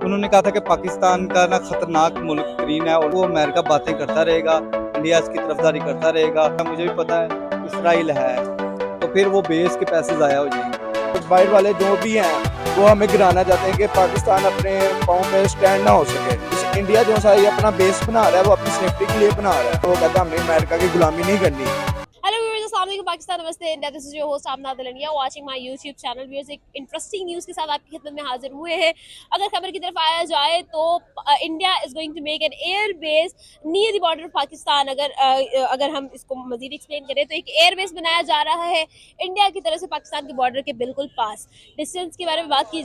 उन्होंने कहा था कि पाकिस्तान का ना खतरनाक मुल्क तरीन है और वो अमेरिका बातें करता रहेगा, इंडिया इसकी तरफदारी करता रहेगा। मुझे भी पता है इसराइल है, तो फिर वो बेस के पैसे ज़ाया हो जाएंगे। बाहर वाले जो भी हैं वो हमें गिराना चाहते हैं कि पाकिस्तान अपने पाँव पे स्टैंड ना हो सके। इंडिया जो सा ये अपना बेस बना रहा है वो अपनी सेफ्टी के लिए बना रहा है, तो वो कहता है हमने अमेरिका की गुलामी नहीं करनी। हेलो व्यूअर्स, अस्सलाम वालेकुम, पाकिस्तान, नमस्ते India. This is your host Amna Dalnia, watching my YouTube channel. Viewers, एक इंटरेस्टिंग न्यूज़ के साथ आपकी खिदमत में हाजिर हुए हैं। अगर खबर की तरफ आया जाए तो India is going to make an air base near the border of Pakistan. अगर हम इसको मजीद एक्सप्लेन करें तो एक एयर बेस बनाया जा रहा है इंडिया की तरफ से पाकिस्तान के बॉर्डर के बिल्कुल पास। डिस्टेंस के बारे में बात की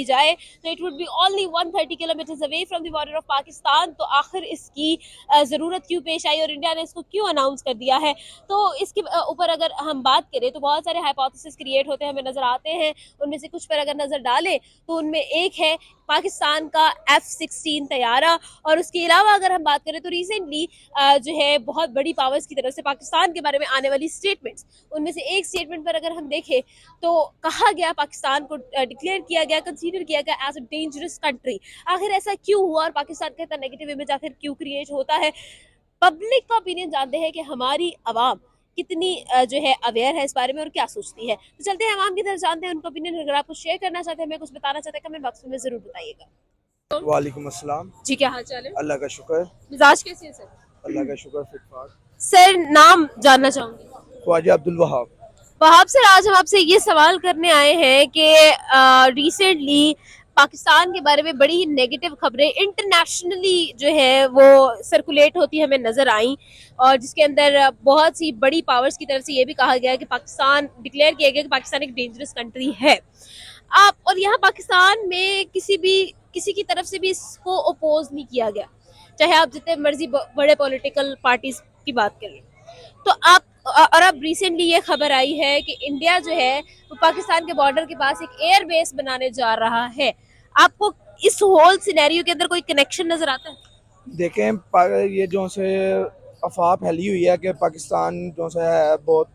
जाए तो it would be only 130 kilometres away from the border of Pakistan. तो आखिर इसकी ज़रूरत क्यों पेश आई और इंडिया ने इसको क्यों अनाउंस कर दिया है, तो इसके ऊपर अगर हम बात करें तो बहुत सारे हाइपोथेसिस क्रिएट होते हैं, हमें नजर आते हैं। उनमें से कुछ पर अगर नजर डालें तो उनमें एक है पाकिस्तान का F-16 तैयारा। और उसके अलावा अगर हम बात करें तो रिसेंटली जो है बहुत बड़ी पावर्स की तरफ से पाकिस्तान के बारे में आने वाली स्टेटमेंट्स, उनमें से एक स्टेटमेंट पर अगर हम देखें तो कहा गया, पाकिस्तान को डिक्लेयर किया गया, कंसीडर किया गया एज अ डेंजरस कंट्री। आखिर ऐसा क्यों हुआ और पाकिस्तान का इतना नेगेटिव इमेज आखिर क्यों क्रिएट होता है? पब्लिक का ओपिनियन जानते हैं कि हमारी आवाम कितनी जो है अवेयर है इस बारे में और क्या सोचती है। तो चलते हैं आवाम की तरफ, जानते हैं उनका ओपिनियन। अगर आप कुछ शेयर करना चाहते हैं, हमें कुछ बताना चाहते हैं, कमेंट बॉक्स में जरूर बताइएगा। वालेकुम अस्सलाम। जी, क्या हाल चाल है? अल्लाह का शुक्र। मिजाज कैसे है सर? अल्लाह का शुक्र, फिट फाट। सर, नाम जानना चाहूंगी। ख्वाजा अब्दुल वहाब। वहाब सर, आज हम आपसे ये सवाल करने आए हैं कि रिसेंटली पाकिस्तान के बारे में बड़ी ही नेगेटिव खबरें इंटरनेशनली जो है वो सर्कुलेट होती हमें नजर आई, और जिसके अंदर बहुत सी बड़ी पावर्स की तरफ से ये भी कहा गया कि पाकिस्तान, डिक्लेयर किया गया कि पाकिस्तान एक डेंजरस कंट्री है। आप और यहाँ पाकिस्तान में किसी की तरफ से भी इसको अपोज नहीं किया गया, चाहे आप जितने मर्जी बड़े पॉलिटिकल पार्टीज की बात करें। तो आप और अब रिसेंटली ये खबर आई है कि इंडिया जो है वो पाकिस्तान के बॉर्डर के पास एक एयर बेस बनाने जा रहा है। आपको इस होल सिनेरियो के अंदर कोई कनेक्शन नजर आता है? देखें, ये जो से अफवाह फैली हुई है कि पाकिस्तान जो से है बहुत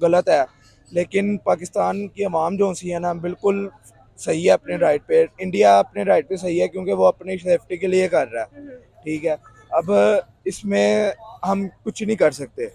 गलत है, लेकिन पाकिस्तान की अवाम जो सी है ना बिल्कुल सही है अपने राइट पे। इंडिया अपने राइट पे सही है क्योंकि वो अपनी सेफ्टी के लिए कर रहा है, ठीक है। अब इसमें हम कुछ नहीं कर सकते।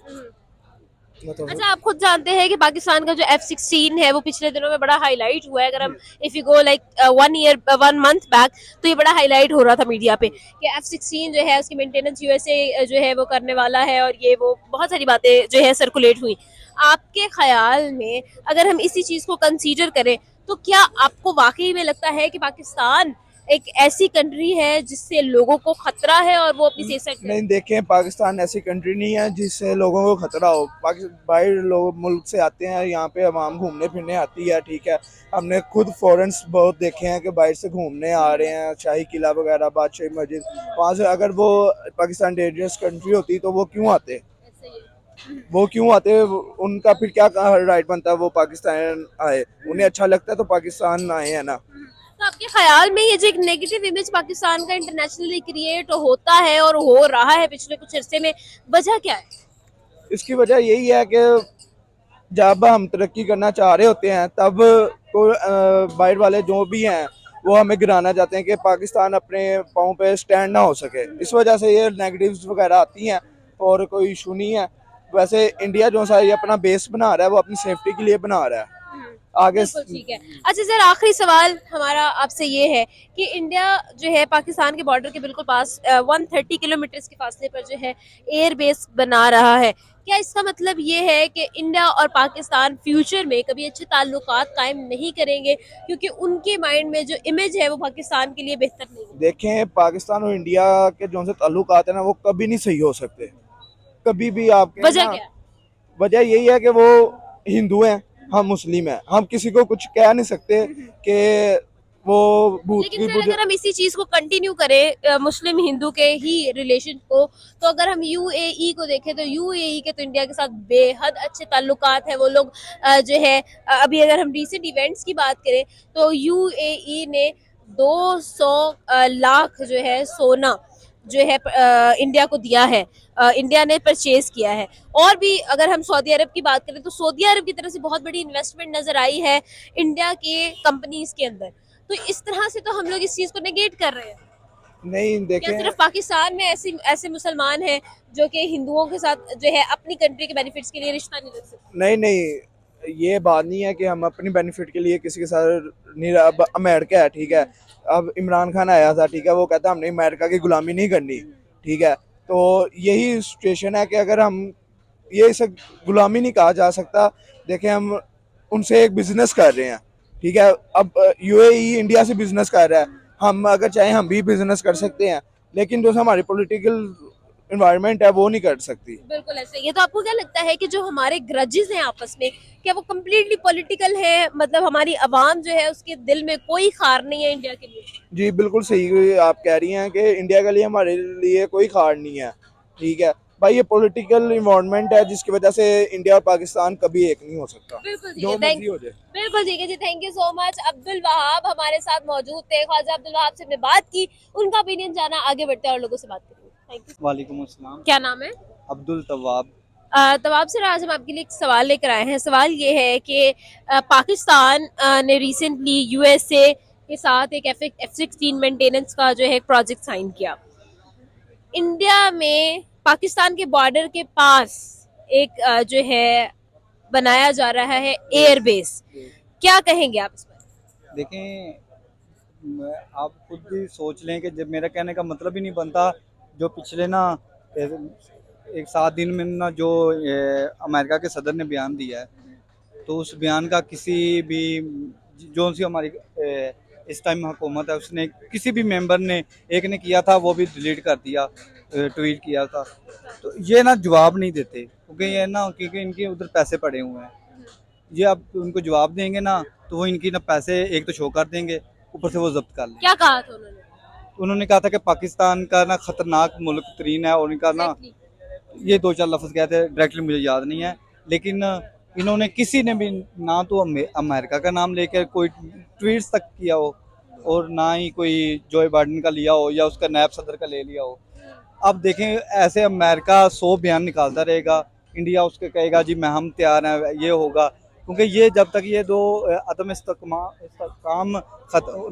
अच्छा, आप खुद जानते हैं कि पाकिस्तान का जो F-16 है वो पिछले दिनों में बड़ा हाईलाइट हुआ है। अगर हम if you go like 1 month back, तो ये बड़ा हाईलाइट हो रहा था मीडिया पे कि F-16 जो है उसकी मेंटेनेंस यूएसए जो है वो करने वाला है, और ये वो बहुत सारी बातें जो है सर्कुलेट हुई। आपके ख्याल में अगर हम इसी चीज को कंसीडर करें तो क्या आपको वाकई में लगता है कि पाकिस्तान एक ऐसी कंट्री है जिससे लोगों को खतरा है और वो अपनी सेफ्टी? नहीं, देखें, पाकिस्तान ऐसी कंट्री नहीं है जिससे लोगों को खतरा हो। बाहर लोग मुल्क से आते हैं, यहाँ पे आवाम घूमने फिरने आती है, ठीक है। हमने खुद फॉरेन्स बहुत देखे हैं कि बाहर से घूमने आ रहे हैं, शाही किला वगैरह, बादशाही मस्जिद। वहाँ से अगर वो पाकिस्तान डेंजरस कंट्री होती तो वो क्यों आते? उनका फिर क्या राइट बनता है वो पाकिस्तान आए? उन्हें अच्छा लगता है तो पाकिस्तान आए, है ना। तो आपके ख्याल में ये जो एक नेगेटिव इमेज पाकिस्तान का इंटरनेशनली क्रिएट होता है और हो रहा है पिछले कुछ अरसे में, वजह क्या है? इसकी वजह यही है कि जब हम तरक्की करना चाह रहे होते हैं तब बाहर वाले जो भी हैं वो हमें गिराना चाहते हैं कि पाकिस्तान अपने पाँव पे स्टैंड ना हो सके। इस वजह से ये नेगेटिव्स वगैरह आती हैं, और कोई इशू नहीं है। वैसे इंडिया जो सा ये अपना बेस बना रहा है वो अपनी सेफ्टी के लिए बना रहा है। आगे ठीक है। अच्छा सर, आखिरी सवाल हमारा आपसे ये है कि इंडिया जो है पाकिस्तान के बॉर्डर के बिल्कुल पास 130 किलोमीटर के फासले पर जो है एयर बेस बना रहा है। क्या इसका मतलब ये है कि इंडिया और पाकिस्तान फ्यूचर में कभी अच्छे ताल्लुकात कायम नहीं करेंगे, क्योंकि उनके माइंड में जो इमेज है वो पाकिस्तान के लिए बेहतर नहीं है? देखें, पाकिस्तान और इंडिया के जो से ताल्लुकात है ना वो कभी नहीं सही हो सकते, कभी भी। आपके वजह क्या है? वजह यही है कि वो हिंदू हैं, हम मुस्लिम हैं। हम किसी को कुछ कह नहीं सकते कि वो भूत लेकिन की सर, अगर हम इसी चीज को कंटिन्यू करें मुस्लिम हिंदू के ही रिलेशन को, तो अगर हम यूएई को देखें तो यूएई के तो इंडिया के साथ बेहद अच्छे ताल्लुकात है। वो लोग जो है अभी अगर हम रिसेंट इवेंट्स की बात करें तो यूएई ने 200 लाख जो है सोना जो है इंडिया को दिया है, इंडिया ने परचेज किया है। और भी अगर हम सऊदी अरब की बात करें तो सऊदी अरब की तरफ से बहुत बड़ी इन्वेस्टमेंट नजर आई है इंडिया के कंपनीज के अंदर। तो इस तरह से तो हम लोग इस चीज को नेगेट कर रहे हैं। नहीं क्या देखें, सिर्फ पाकिस्तान में ऐसे ऐसे मुसलमान हैं जो कि हिंदुओं के साथ जो है अपनी कंट्री के बेनिफिट्स के लिए रिश्ता नहीं रख सकते? नहीं नहीं, ये बात नहीं है कि हम अपनी बेनिफिट के लिए किसी के साथ नहीं रह- अब अमेरिका है, ठीक है। अब इमरान खान आया था, ठीक है, वो कहता हमने अमेरिका की गुलामी नहीं करनी, ठीक है। तो यही सिचुएशन है कि अगर हम, ये इसे गुलामी नहीं कहा जा सकता। देखें, हम उनसे एक बिजनेस कर रहे हैं, ठीक है। अब यूएई इंडिया से बिजनेस कर रहा है, हम अगर चाहें हम भी बिजनेस कर सकते हैं, लेकिन जो हमारी पॉलिटिकल इन्वायरमेंट है वो नहीं कर सकती। बिल्कुल ऐसे ही है। तो आपको क्या लगता है कि जो हमारे ग्रजेस हैं आपस में, क्या वो कम्प्लीटली पॉलिटिकल है? मतलब हमारी आवाम जो है उसके दिल में कोई खार नहीं है इंडिया के लिए? जी बिल्कुल सही आप कह रही हैं कि इंडिया के लिए, हमारे लिए कोई खाड़ नहीं है, ठीक है भाई। ये पॉलिटिकल इन्वायरमेंट है जिसकी वजह से इंडिया और पाकिस्तान कभी एक नहीं हो सकता, बिल्कुल ठीक जो है, मर्जी हो जाए। बिल्कुल ठीक है जी। Thank you so much. Abdul Wahab हमारे साथ मौजूद थे। ख्वाजा अब्दुल वहाब से हमने बात की, उनका ओपिनियन जाना, आगे बढ़ते हैं और लोगों से बात करेंगे। Thank you. वालेकुम अस्सलाम। क्या नाम है? अब्दुल तवाब। तवाब सर, आज हम आपके लिए एक सवाल लेकर आए हैं। सवाल ये है कि पाकिस्तान ने रिसेंटली यूएसए के साथ एक F-16 मेंटेनेंस का जो है प्रोजेक्ट साइन किया। इंडिया में पाकिस्तान के बॉर्डर के पास एक जो है बनाया जा रहा है एयर बेस। क्या कहेंगे आप इस पर? देखें, आप खुद भी सोच लें कि जब मेरा कहने का मतलब ही नहीं बनता, जो पिछले ना एक 7 दिन में ना जो अमेरिका के सदर ने बयान दिया है, तो उस बयान का किसी भी जो सी हमारी इस टाइम हुकूमत है उसने किसी भी मेंबर ने, एक ने किया था वो भी डिलीट कर दिया, ट्वीट किया था। तो ये ना जवाब नहीं देते क्योंकि ये ना, क्योंकि इनके उधर पैसे पड़े हुए हैं। ये अब उनको जवाब देंगे ना तो वो इनकी ना पैसे एक तो शो कर देंगे, ऊपर से वो जब्त कर लेंगे। क्या कहा था उन्होंने? उन्होंने कहा था कि पाकिस्तान का ना खतरनाक मुल्क तरीन है, और इनका ना Exactly. ये 2-4 लफ्ज़ कहते हैं, डायरेक्टली मुझे याद नहीं है, लेकिन इन्होंने किसी ने भी ना तो अमेरिका का नाम लेकर कोई ट्वीट्स तक किया हो, और ना ही कोई जो बाइडन का लिया हो या उसका नायब सदर का ले लिया हो। अब देखें, ऐसे अमेरिका 100 बयान निकालता रहेगा, इंडिया उसके कहेगा जी मैं हम तैयार हैं, ये होगा, क्योंकि ये जब तक ये दो अदम इस्तेकाम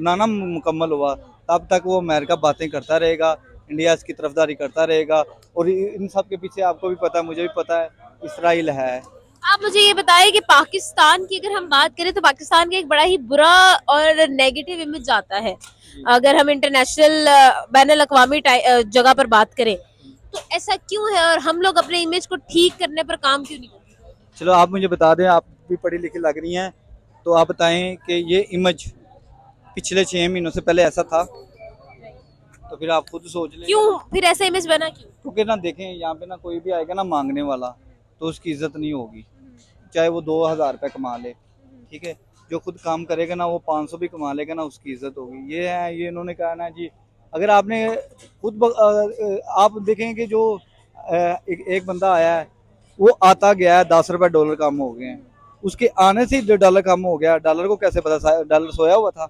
ना मुकम्मल हुआ तब तक वो अमेरिका बातें करता रहेगा, इंडिया इसकी तरफदारी करता रहेगा। और इन सब के पीछे आपको भी पता है, मुझे भी पता है, इसराइल है। आप मुझे ये बताइए कि पाकिस्तान की अगर हम बात करें तो पाकिस्तान का एक बड़ा ही बुरा और नेगेटिव इमेज जाता है। अगर हम इंटरनेशनल बैनुल अक़वामी जगह पर बात करें तो ऐसा क्यों है, और हम लोग अपने इमेज को ठीक करने पर काम क्यों नहीं करते? चलो आप मुझे बता दें, आप भी पढ़ी लिखी लग रही हैं, तो आप बताएं कि ये इमेज पिछले 6 महीनों से पहले ऐसा था, तो फिर आप खुद सोच लें। क्यों फिर ऐसा इमेज बना क्यों? क्योंकि ना देखें, यहाँ पे ना कोई भी आएगा ना मांगने वाला, तो उसकी इज्जत नहीं होगी, चाहे वो 2000 रुपये कमा ले, ठीक है। जो खुद काम करेगा ना वो 500 भी कमा लेगा ना, उसकी इज्जत होगी। ये है, ये इन्होंने कहा ना जी, अगर आपने खुद आप देखेंगे जो एक बंदा आया है, वो आता गया है, 10 रुपये डॉलर कम हो गए हैं, उसके आने से ही डॉलर कम हो गया। डॉलर को कैसे पता, डॉलर सोया हुआ था?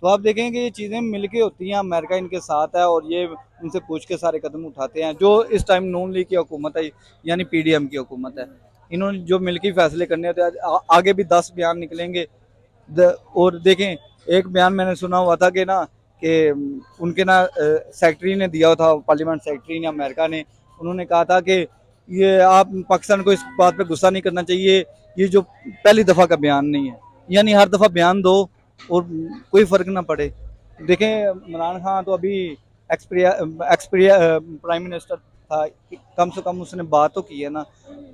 तो आप देखेंगे ये चीज़ें मिलके होती हैं, अमेरिका इनके साथ है और ये उनसे पूछ के सारे कदम उठाते हैं। जो इस टाइम नून लीग की हुकूमत है, यानी पीडीएम की हुकूमत है, इन्होंने जो मिलके फैसले करने होते हैं, आगे भी 10 बयान निकलेंगे। और देखें, एक बयान मैंने सुना हुआ था कि ना, कि उनके ना सेक्रेटरी ने दिया था, पार्लियामेंट सेक्रेटरी ने, अमेरिका ने, उन्होंने कहा था कि ये आप पाकिस्तान को इस बात पे गुस्सा नहीं करना चाहिए, ये जो पहली दफ़ा का बयान नहीं है, यानी हर दफ़ा बयान दो और कोई फ़र्क ना पड़े। देखें, इमरान खान तो अभी एक्सपीरिया प्राइम मिनिस्टर था, कम से कम उसने बात तो की है ना।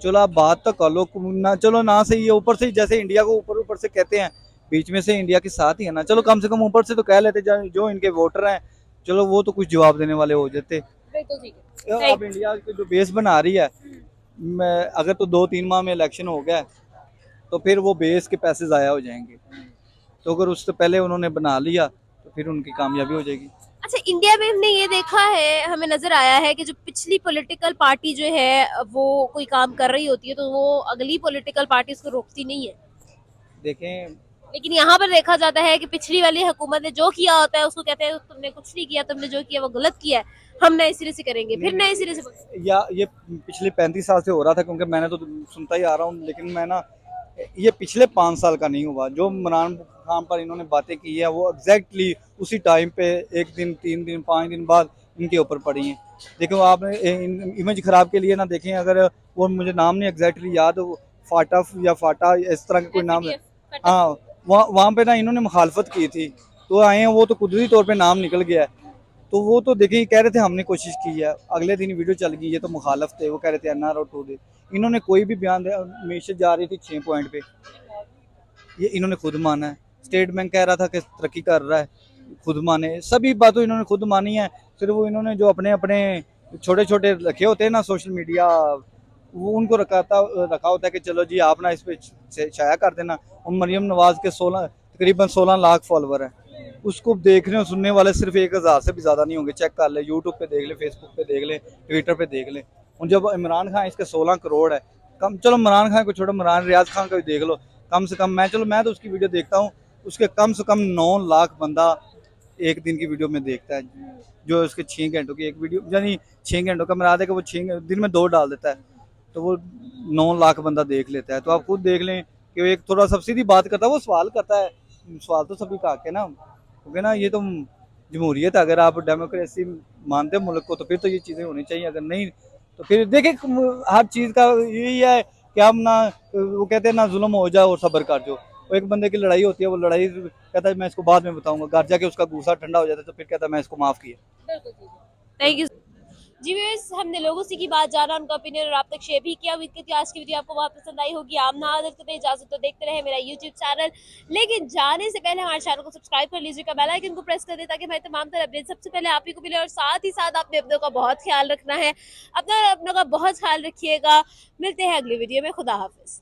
चलो आप बात तो कर लो ना, चलो ना से ये ऊपर से जैसे इंडिया को ऊपर ऊपर से कहते हैं, बीच में से इंडिया के साथ ही है ना, चलो कम से कम ऊपर से तो कह लेते, जो इनके वोटर हैं, चलो वो तो कुछ जवाब देने वाले हो जाते। बिल्कुल ठीक है। अब इंडिया की जो बेस बना रही है, अगर तो 2-3 माह में इलेक्शन हो गया तो फिर वो बेस के पैसे ज़ाया हो जाएंगे, तो अगर उससे पहले उन्होंने बना लिया तो फिर उनकी कामयाबी हो जाएगी। अच्छा, इंडिया में हमने ये देखा है, हमें नजर आया है कि जो पिछली पॉलिटिकल पार्टी जो है वो कोई काम कर रही होती है तो वो अगली पॉलिटिकल पार्टी उसको रोकती नहीं है। देखें, लेकिन यहाँ पर देखा जाता है कि पिछली वाली हुकूमत ने जो किया होता है उसको कहते हैं तुमने कुछ नहीं किया, तुमने जो किया वो गलत किया है, हम नए सिरे से करेंगे, फिर नए सिरे से। या ये पिछले 35 साल से हो रहा था, क्योंकि मैंने तो सुनता ही आ रहा हूँ, लेकिन मैं ना ये पिछले 5 साल का नहीं हुआ। जो इमरान खान पर इन्होंने बातें की है वो एग्जैक्टली उसी टाइम पे 1 दिन 3 दिन 5 दिन बाद इनके ऊपर पड़ी हैं। देखो आपने इमेज खराब के लिए ना देखें, अगर वो मुझे नाम नहीं एग्जैक्टली याद, फाटा या फाटा इस तरह का कोई नाम है। FATF, हाँ, वहाँ पे ना इन्होंने मुखालफत की थी, तो आए हैं, वो तो कुदरती तौर पे नाम निकल गया है। तो वो तो देखिए कह रहे थे हमने कोशिश की है, अगले दिन वीडियो चल गई, ये तो मुखालफ थे, वो कह रहे थे एनआर टू दे। इन्होंने कोई भी बयान दिया, मीशत जा रही थी 6 पॉइंट पे, ये इन्होंने खुद माना है। स्टेट बैंक कह रहा था कि तरक्की कर रहा है, खुद माने, सभी बातों इन्होंने खुद मानी है। सिर्फ वो इन्होंने जो अपने अपने छोटे छोटे रखे होते हैं ना सोशल मीडिया, वो उनको रखा होता है कि चलो जी आप ना इस पे शाया कर देना। और मरियम नवाज के 16 तकरीबन 16 लाख फॉलोवर है, उसको देखने और सुनने वाले सिर्फ 1000 से भी ज़्यादा नहीं होंगे। चेक कर ले, यूट्यूब पे देख ले, फेसबुक पे देख ले, ट्विटर पे देख ले। और जब इमरान खान इसके 16 करोड़ है, कम, चलो इमरान खान को छोड़ो, इमरान रियाज खान का भी देख लो, कम से कम मैं तो उसकी वीडियो देखता हूँ, उसके कम से कम 9 लाख बंदा एक दिन की वीडियो में देखता है। जो उसके 6 घंटों की एक वीडियो, यानी 6 घंटों का मेरा है कि वो 6 दिन में 2 डाल देता है, तो वो 9 लाख बंदा देख लेता है। तो आप खुद देख लें कि वो एक थोड़ा सा सीधी बात करता है, वो सवाल करता है, सवाल तो सभी का हक है ना, क्योंकि ना ये तो जमहूरियत है। अगर आप डेमोक्रेसी मानते हो मुल्क को, तो फिर तो ये चीज़ें होनी चाहिए। अगर नहीं तो फिर देखिए हर चीज़ का यही है कि हम ना, वो कहते हैं ना जुल्म हो जाए और सब्र कर जो। वो एक बंदे की लड़ाई होती है, वो लड़ाई कहता है मैं इसको बाद में बताऊंगा, घर जाके उसका गुस्सा ठंडा हो जाता है, तो फिर कहता है मैं इसको माफ़ किया। Thank you. जी व्यूअर्स, हमने लोगों से की बात जाना, उनका ओपिनियन और आप तक शेयर भी किया। उम्मीद करती हूँ आज की वीडियो आपको बहुत पसंद आई होगी। आप ना आदर तो इजाजत तो देखते रहे मेरा यूट्यूब चैनल, लेकिन जाने से पहले हमारे चैनल को सब्सक्राइब कर लीजिएगा, बेल आइकन को प्रेस कर दे ताकि हमारी तमाम तरह अपडेट सबसे पहले आप ही को मिले। और साथ ही साथ आपने अपनों का बहुत ख्याल रखना है, अपनों का बहुत ख्याल रखिएगा। मिलते हैं अगली वीडियो में, खुदा हाफिज।